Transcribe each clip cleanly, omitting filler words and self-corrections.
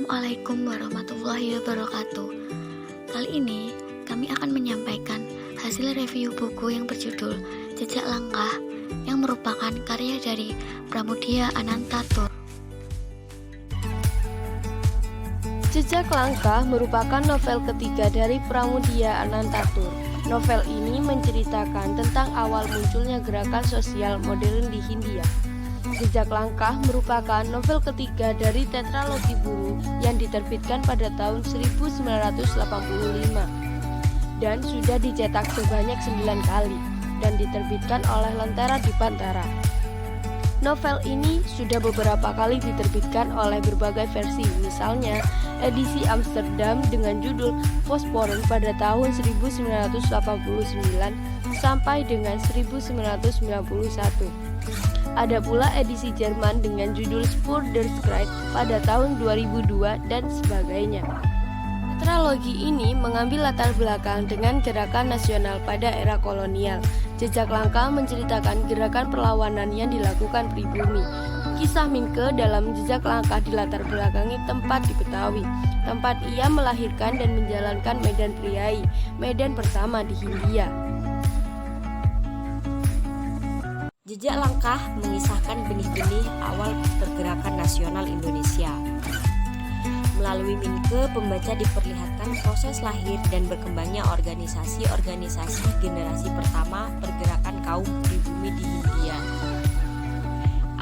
Assalamualaikum warahmatullahi wabarakatuh. Kali ini kami akan menyampaikan hasil review buku yang berjudul Jejak Langkah yang merupakan karya dari Pramudia Anantatur. Jejak Langkah merupakan novel ketiga dari Pramudia Anantatur. Novel ini menceritakan tentang awal munculnya gerakan sosial modern di Hindia. Jejak Langkah merupakan novel ketiga dari tetralogi buruh yang diterbitkan pada tahun 1985 dan sudah dicetak sebanyak 9 kali dan diterbitkan oleh Lentera Dipantara. Novel ini sudah beberapa kali diterbitkan oleh berbagai versi, misalnya edisi Amsterdam dengan judul Fosforen pada tahun 1989 sampai dengan 1991. Ada pula edisi Jerman dengan judul Spur der Strijd pada tahun 2002 dan sebagainya. Tetralogi ini mengambil latar belakang dengan gerakan nasional pada era kolonial. Jejak Langkah menceritakan gerakan perlawanan yang dilakukan pribumi. Kisah Minke dalam Jejak Langkah dilatar belakangi tempat di Betawi, tempat ia melahirkan dan menjalankan Medan Priai, medan pertama di Hindia. Jejak Langkah mengisahkan benih-benih awal pergerakan nasional Indonesia. Melalui Minke, pembaca diperlihatkan proses lahir dan berkembangnya organisasi-organisasi generasi pertama pergerakan kaum pribumi di Hindia.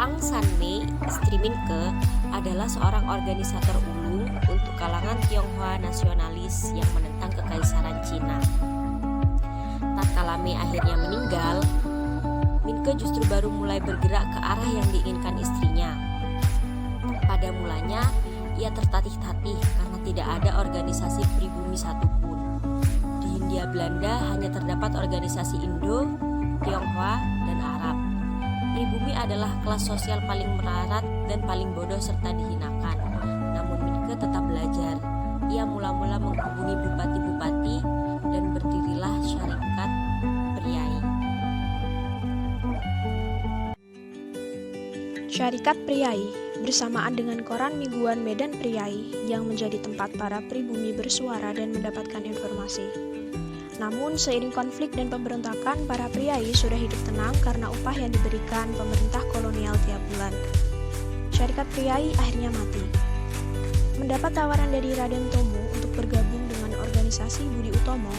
Aung San Mei, istri Minke, adalah seorang organisator ulung untuk kalangan Tionghoa nasionalis yang menentang kekaisaran Cina. Tatkala Mei akhirnya meninggal, Minke justru baru mulai bergerak ke arah yang diinginkan istrinya. Pada mulanya, ia tertatih-tatih karena tidak ada organisasi pribumi satupun. Di Hindia Belanda hanya terdapat organisasi Indo, Tionghoa, dan Arab. Pribumi adalah kelas sosial paling melarat dan paling bodoh serta dihinakan. Namun Minke tetap belajar. Ia mula-mula menghubungi bupati-bupati dan berdirilah Syarikat Priai. Syarikat Priai bersamaan dengan koran mingguan Medan Priai yang menjadi tempat para pribumi bersuara dan mendapatkan informasi. Namun seiring konflik dan pemberontakan, para priai sudah hidup tenang karena upah yang diberikan pemerintah kolonial tiap bulan. Syarikat Priai akhirnya mati. Mendapat tawaran dari Raden Tomo untuk bergabung dengan organisasi Budi Utomo,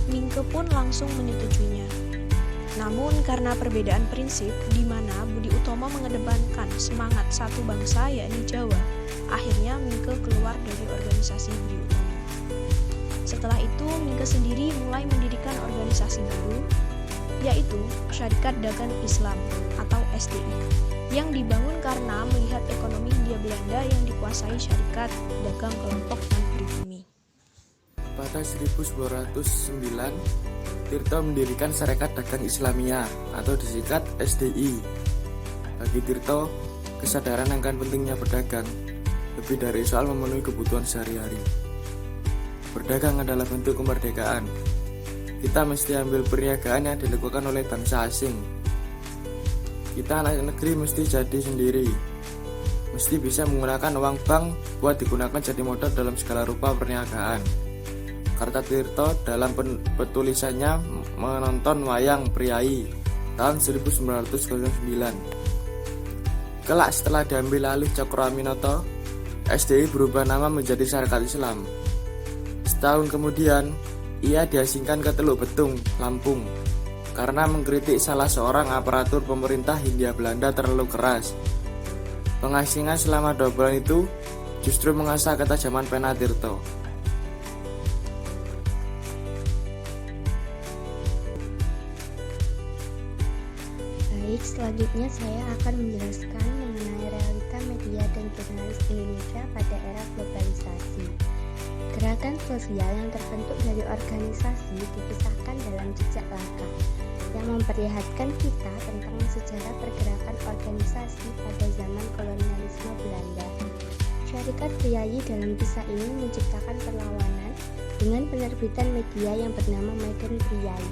Minke pun langsung menyetujuinya. Namun karena perbedaan prinsip di mana Budi Utomo mengedepankan semangat satu bangsa yakni Jawa, akhirnya Minke keluar dari organisasi Budi Utomo. Setelah itu Minke sendiri mulai mendirikan organisasi baru, yaitu Syarikat Dagang Islam atau SDI, yang dibangun karena melihat ekonomi Hindia Belanda yang dikuasai Syarikat Dagang Kelompok dan Pribumi. Pada 1909, Tirto mendirikan Syarikat Dagang Islamiyah atau disingkat SDI. Bagi Tirto, kesadaran akan pentingnya berdagang lebih dari soal memenuhi kebutuhan sehari-hari. Berdagang adalah bentuk kemerdekaan. Kita mesti ambil perniagaan yang dilakukan oleh bangsa asing. Kita anak negeri mesti jadi sendiri. Mesti bisa menggunakan uang bank buat digunakan jadi modal dalam segala rupa perniagaan. Kata Tirto dalam penulisannya menonton wayang Priai tahun 1909. Kelak setelah diambil alih Cokro Aminoto, SDI berubah nama menjadi Syarikat Islam. Setahun kemudian, ia diasingkan ke Teluk Betung, Lampung, karena mengkritik salah seorang aparatur pemerintah Hindia Belanda terlalu keras. Pengasingan selama 2 bulan itu justru mengasah ketajaman pena Tirto. Baik, selanjutnya saya akan menjelaskan mengenai realita media dan jurnalis Indonesia pada era globalisasi. Gerakan sosial yang terbentuk dari organisasi dikisahkan dalam Jejak Langkah, yang memperlihatkan kita tentang sejarah pergerakan organisasi pada zaman kolonialisme Belanda. Syarikat Priai dalam kisah ini menciptakan perlawanan dengan penerbitan media yang bernama Medan Priai.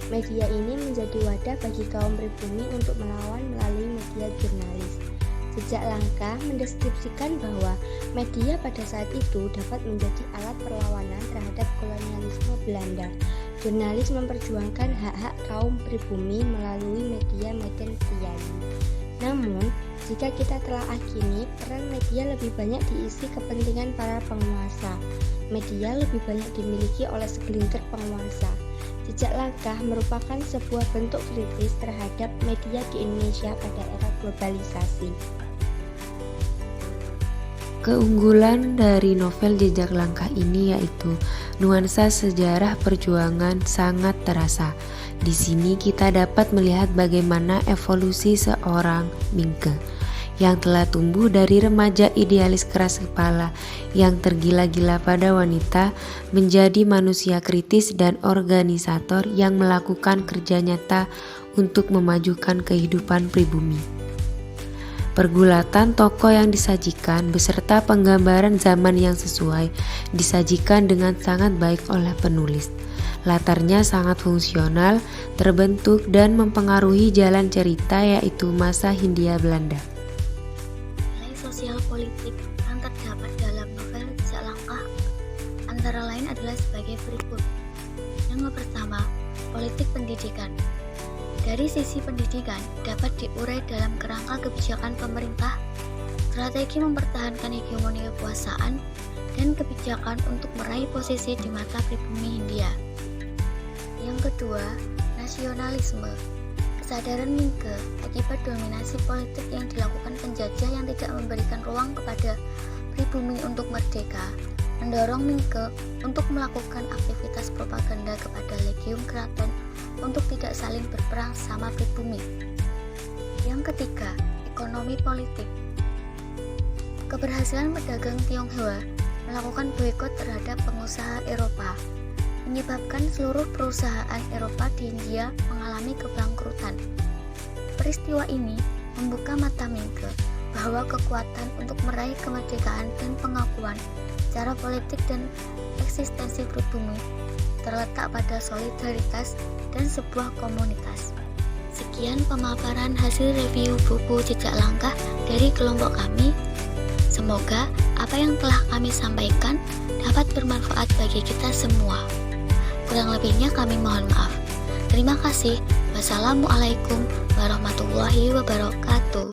Media ini menjadi wadah bagi kaum pribumi untuk melawan melalui media jurnalis. Jejak Langkah mendeskripsikan bahwa media pada saat itu dapat menjadi alat perlawanan terhadap kolonialisme Belanda. Jurnalis memperjuangkan hak-hak kaum pribumi melalui media Medan Priayi. Namun, jika kita telaah kini, peran media lebih banyak diisi kepentingan para penguasa. Media lebih banyak dimiliki oleh segelintir penguasa. Jejak Langkah merupakan sebuah bentuk kritis terhadap media di Indonesia pada era globalisasi. Keunggulan dari novel Jejak Langkah ini yaitu nuansa sejarah perjuangan sangat terasa. Di sini kita dapat melihat bagaimana evolusi seorang Mingke yang telah tumbuh dari remaja idealis keras kepala yang tergila-gila pada wanita menjadi manusia kritis dan organisator yang melakukan kerja nyata untuk memajukan kehidupan pribumi. Pergulatan tokoh yang disajikan beserta penggambaran zaman yang sesuai disajikan dengan sangat baik oleh penulis. Latarnya sangat fungsional, terbentuk dan mempengaruhi jalan cerita yaitu masa Hindia Belanda. Nilai sosial politik yang terdapat dalam novel Jejak Langkah antara lain adalah sebagai berikut. Yang pertama, politik pendidikan. Dari sisi pendidikan dapat diurai dalam kerangka kebijakan pemerintah, strategi mempertahankan hegemoni kekuasaan, dan kebijakan untuk meraih posisi di mata pribumi Hindia. Yang kedua, nasionalisme. Kesadaran Mingke akibat dominasi politik yang dilakukan penjajah yang tidak memberikan ruang kepada pribumi untuk merdeka, mendorong Mingke untuk melakukan aktivitas propaganda kepada legiun keraton untuk tidak saling berperang sama pribumi. Yang ketiga, ekonomi politik. Keberhasilan pedagang Tionghoa melakukan boikot terhadap pengusaha Eropa menyebabkan seluruh perusahaan Eropa di India mengalami kebangkrutan. Peristiwa ini membuka mata Mingke bahwa kekuatan untuk meraih kemerdekaan dan pengakuan secara politik dan eksistensi pribumi terletak pada solidaritas dan sebuah komunitas. Sekian pemaparan hasil review buku Jejak Langkah dari kelompok kami. Semoga apa yang telah kami sampaikan dapat bermanfaat bagi kita semua. Kurang lebihnya kami mohon maaf. Terima kasih. Wassalamualaikum warahmatullahi wabarakatuh.